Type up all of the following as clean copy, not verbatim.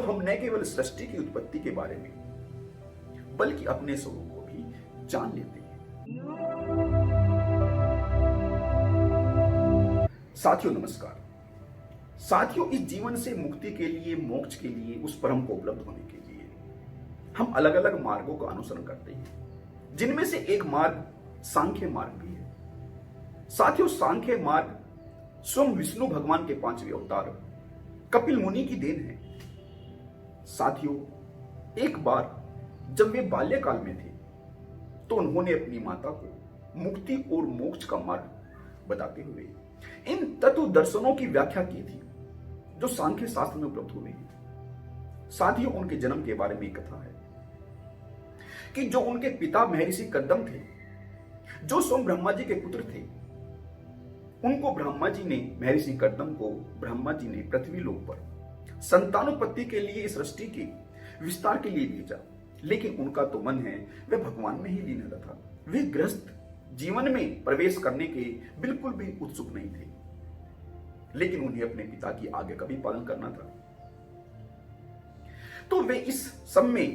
हम न केवल सृष्टि की उत्पत्ति के बारे में बल्कि अपने स्वरूप को भी जान लेते हैं। साथियों नमस्कार। साथियों, इस जीवन से मुक्ति के लिए, मोक्ष के लिए, उस परम को उपलब्ध होने के लिए हम अलग अलग मार्गों का अनुसरण करते हैं, जिनमें से एक मार्ग सांख्य मार्ग भी है। साथियों, सांख्य मार्ग स्वयं विष्णु भगवान के 5वें अवतार कपिल मुनि की देन है। साथियों, एक बार जब वे बाल्यकाल में थे तो उन्होंने अपनी माता को मुक्ति और मोक्ष का मार्ग बताते हुए इन तत्व दर्शनों की व्याख्या की थी जो सांख्य शास्त्र में उपलब्ध हुए हैं। साथियों, उनके जन्म के बारे में एक कथा है कि जो उनके पिता महर्षि कदम थे, जो स्वयं ब्रह्मा जी के पुत्र थे, उनको महर्षि कदम को ब्रह्मा जी ने पृथ्वी लोक पर संतानोत्पत्ति के लिए, इस सृष्टि के विस्तार के लिए भेजा। लेकिन उनका तो मन है वह भगवान में ही लीन रहता था। वे गृहस्थ जीवन में प्रवेश करने के बिल्कुल भी उत्सुक नहीं थे, लेकिन उन्हें अपने पिता की आज्ञा का भी पालन करना था। तो वे इस समय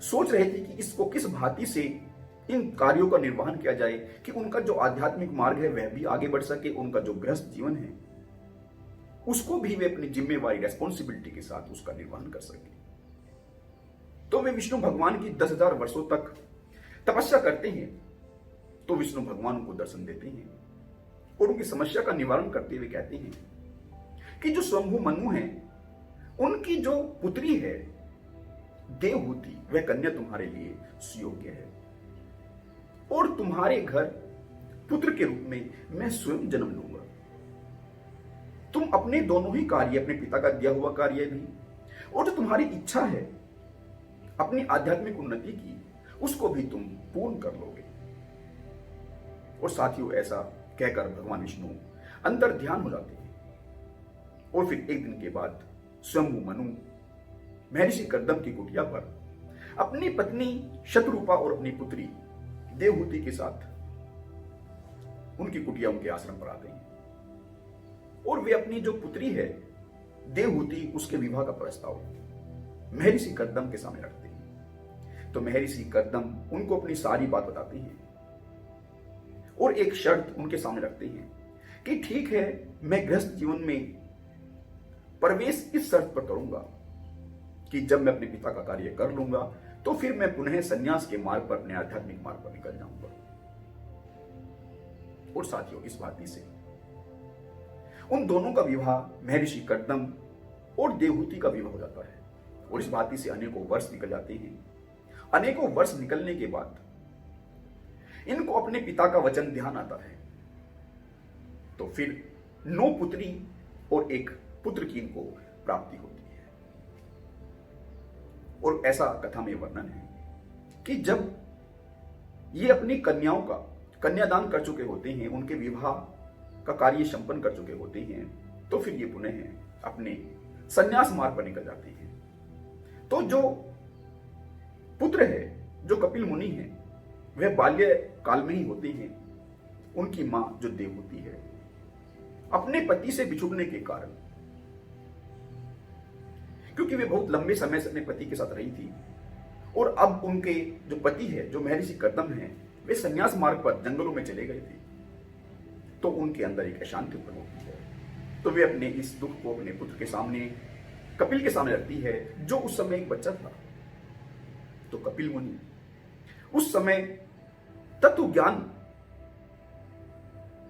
सोच रहे थे कि इसको किस भांति से इन कार्यों का निर्वहन किया जाए कि उनका जो आध्यात्मिक मार्ग है वह भी आगे बढ़ सके, उनका जो गृहस्थ जीवन है उसको भी वे अपनी जिम्मेवारी, रेस्पॉन्सिबिलिटी के साथ उसका निर्वहन कर सके। तो वे विष्णु भगवान की 10,000 वर्षों तक तपस्या करते हैं। तो विष्णु भगवान उनको दर्शन देते हैं और उनकी समस्या का निवारण करते हुए कहते हैं कि जो स्वयंभू मनु है, उनकी जो पुत्री है देवहूति, वह कन्या तुम्हारे लिए सुयोग्य है और तुम्हारे घर पुत्र के रूप में मैं स्वयं जन्म लूंगा। तुम अपने दोनों ही कार्य, अपने पिता का दिया हुआ कार्य भी और जो तुम्हारी इच्छा है अपनी आध्यात्मिक उन्नति की, उसको भी तुम पूर्ण कर लोगे। और साथियों, ऐसा कहकर भगवान विष्णु अंतर ध्यान हो जाते हैं और फिर एक दिन के बाद स्वयंभू मनु महर्षि कदम की कुटिया पर अपनी पत्नी शतरूपा और अपनी पुत्री देवहूति के साथ उनकी कुटिया, उनके आश्रम पर आते हैं और वे अपनी जो पुत्री है देवहूति, उसके विवाह का प्रस्ताव महर्षि कदम के सामने रखते हैं। तो महर्षि कदम उनको अपनी सारी बात बताते हैं और एक शर्त उनके सामने रखते हैं कि ठीक है, मैं गृहस्थ जीवन में प्रवेश इस शर्त पर करूंगा कि जब मैं अपने पिता का कार्य कर लूंगा तो फिर मैं पुनः संन्यास के मार्ग पर, अपने आध्यात्मिक मार्ग पर निकल जाऊंगा। और साथियों, इस बात से उन दोनों का विवाह, महर्षि कदम और देवहूति का विवाह हो जाता है और इस बात से अनेकों वर्ष निकल जाते हैं। अनेकों वर्ष निकलने के बाद इनको अपने पिता का वचन ध्यान आता है। तो फिर 9 पुत्री और 1 पुत्र की इनको प्राप्ति होती है। और ऐसा कथा में वर्णन है कि जब ये अपनी कन्याओं का कन्यादान कर चुके होते हैं, उनके विवाह का कार्य संपन्न कर चुके होते हैं, तो फिर ये पुनः अपने संन्यास मार्ग पर निकल जाते हैं। तो जो पुत्र है, जो कपिल मुनि है, वह बाल्य काल में ही होते हैं। उनकी मां जो देवहूति है, अपने पति से बिछुड़ने के कारण, क्योंकि वे बहुत लंबे समय से अपने पति के साथ रही थी और अब उनके जो पति है, जो महर्षि कदम है, वे संन्यास मार्ग पर जंगलों में चले गए थे। तो उनके अंदर एक अशांति उत्पन्न होती है। तो वे अपने इस दुख को अपने पुत्र के सामने, कपिल के सामने रखती है, जो उस समय एक बच्चा था। तो कपिल मुनि उस समय तत्व ज्ञान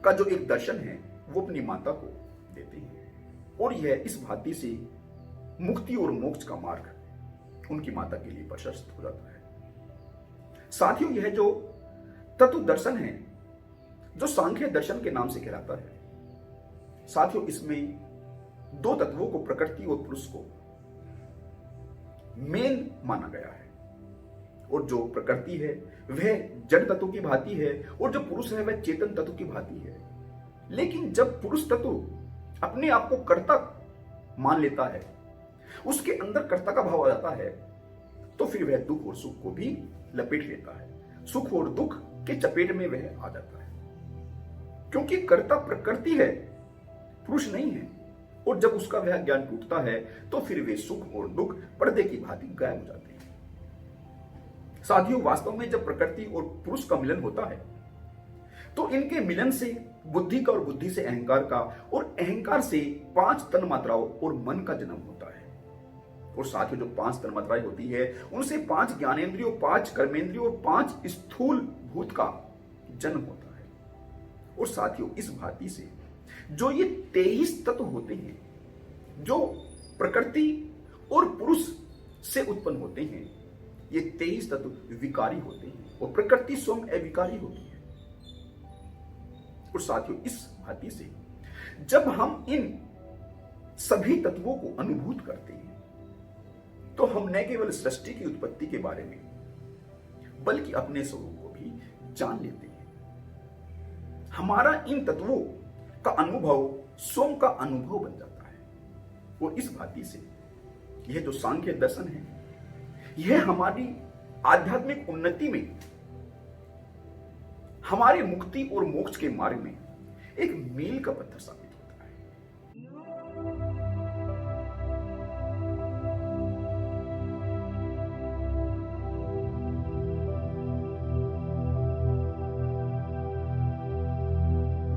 का जो एक दर्शन है वो अपनी माता को देते हैं और यह इस भांति से मुक्ति और मोक्ष का मार्ग उनकी माता के लिए प्रशस्त हो जाता है। साथियों, यह जो तत्व दर्शन है, जो सांख्य दर्शन के नाम से कहलाता है, साथियों, इसमें 2 तत्वों को, प्रकृति और पुरुष को मेन माना गया है। और जो प्रकृति है वह जड़ तत्व की भांति है और जो पुरुष है वह चेतन तत्व की भांति है। लेकिन जब पुरुष तत्व अपने आप को कर्ता मान लेता है, उसके अंदर कर्ता का भाव आ जाता है, तो फिर वह दुख और सुख को भी लपेट लेता है। सुख और दुख के चपेट में वह आ जाता है, क्योंकि कर्ता प्रकृति है, पुरुष नहीं है। और जब उसका वह ज्ञान टूटता है तो फिर वे सुख और दुख पर्दे की भांति गायब हो जाते हैं। साथियों, वास्तव में जब प्रकृति और पुरुष का मिलन होता है तो इनके मिलन से बुद्धि का और बुद्धि से अहंकार का और अहंकार से 5 तन्मात्राओं और मन का जन्म होता है। और साथियों, जो 5 तन्मात्राएं होती है उनसे 5 ज्ञानेंद्रियों, 5 कर्मेंद्रियों और 5 स्थूल भूत का जन्म होता है। और साथियों, इस भांति से जो ये 23 तत्व होते हैं जो प्रकृति और पुरुष से उत्पन्न होते हैं, ये 23 तत्व विकारी होते हैं और प्रकृति स्वयं अविकारी होती है। और साथियों, इस भांति से जब हम इन सभी तत्वों को अनुभूत करते हैं तो हम न केवल सृष्टि की उत्पत्ति के बारे में बल्कि अपने स्वरूप को भी जान लेते हैं। हमारा इन तत्वों का अनुभव स्वयं का अनुभव बन जाता है। और इस भांति से यह जो सांख्य दर्शन है, यह हमारी आध्यात्मिक उन्नति में, हमारे मुक्ति और मोक्ष के मार्ग में एक मील का पत्थर सा